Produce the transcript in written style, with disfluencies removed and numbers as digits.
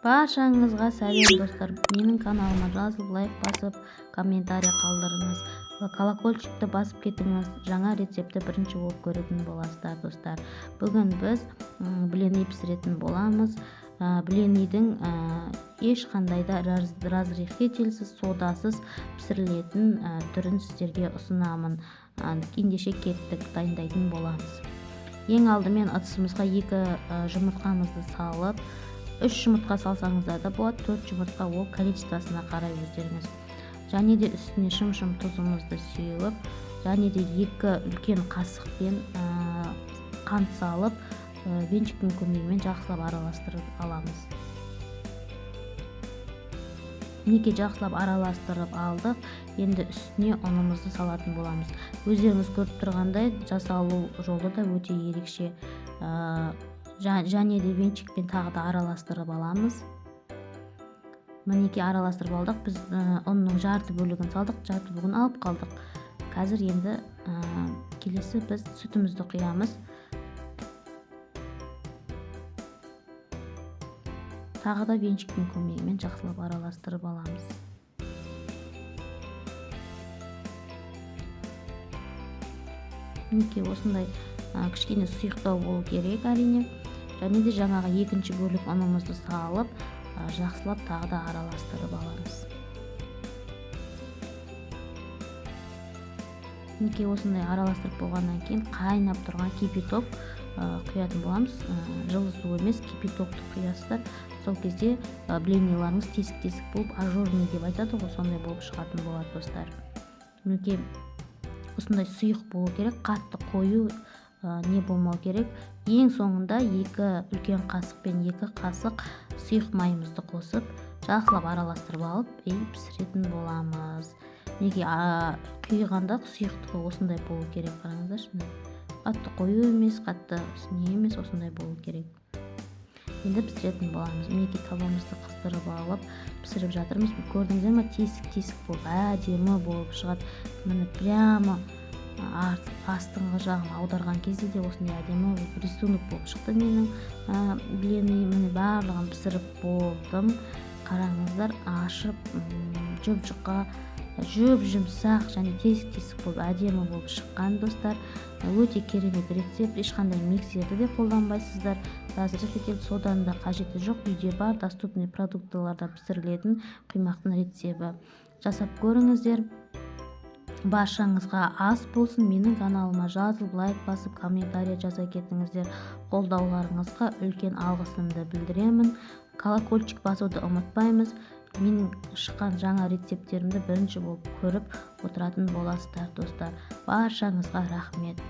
Баршаңызға сәлем достар. Менің каналыма жазылып, лайк басып, комментарий қалдырыңыз. Колокольчикті басып кетіңіз. Жаңа рецепті бірінші болып көретін боласыздар достар. Бүгін біз блини пісіретін боламыз. Блинидің ешқандай да разрыхителсіз, содасыз пісірілетін түрін сіздерге ұсынамын. Ендеше кеттік, дайындайтын боламыз. Ең алдымен ыдысымызға 2 жұмыртқамызды салып, 3 жұмыртқа салсаңыздар да болады, 4 жұмыртқа, ол количествосына қарай өздеріңіз. Және де үстіне шым-шым тұзымызды сеуіп, және де 2 үлкен қасықпен қант салып, венчиктің көмегімен жақсылап араластырып аламыз. Неге жақсылап араластырып алдық, енді үстіне ұнымызды салатын боламыз. Өздеріңіз көріп тұрғандай, жасалу жолы да өте ерекше. Және де венчикпен тағы да араластырып аламыз. Мінеки араластырып алдық. Біз ұнның жарты бөлігін салдық, жарты бөлігін алып қалдық. Қазір енді келесі біз сүтімізді құямыз. Тағы да венчиктің көмегімен жақсылап араластырып аламыз. Мінеки осындай кішкене сұйықтау болу керек әрине. Және де жаңағы екінші бөлік ұнымызды салып, жақсылап тағы да араластырып аламыз. Мінеки осындай араластырып болғаннан кейін қайнап тұрған кипяток құятын боламыз. Жылы су емес, кипятокты құясыздар. Сол кезде блиниларыңыз тесік-тесік болып, ажурный деп айтады ғой, сондай болып шығатын болады достар. Мінеки осындай сұйық болу керек, қатты қою не болмау керек. Ең соңында 2 үлкен қасық пен 2 қасық сұйық майымызды қосып, жақсылап араластырып алып, пісіретін боламыз. Неге құйғанда сұйықтығы осындай болу керек, қараңыздаршы. Қатты қою емес, қатты не емес, осындай болу керек. Енді пісіретін боламыз. Мінеки табамызды қыздырып алып, пісіріп жатырмыз. Көрдіңіздер ме? Тесік-тесік болып, әдемі болып шығады. Міне прямо астыңғы жағын аударған кезде де осындай әдемі рисунок болып шықты менің блини. Міне барлығын пісіріп болдым. Қараңыздар, ашып, жұп-жұқа, жүп-жұмсақ және тесік-тесік болып әдемі болып шыққан достар. Өте керемет рецепт. Ешқандай миксерді де қолданбайсыздар. Разрыхитель соданың да қажеті жоқ. Үйде бар доступный продуктыларда пісірілетін құймақтың рецебі. Жасап көріңіздер. Баршаңызға ас болсын. Менің каналыма жазылып, лайк басып, комментарий жаза кетіңіздер. Қолдауларыңызға үлкен алғысымды білдіремін. Колокольчик басуды ұмытпаймыз. Менің шыққан жаңа рецептерімді бірінші болып көріп отыратын боласыздар достар. Баршаңызға рахмет.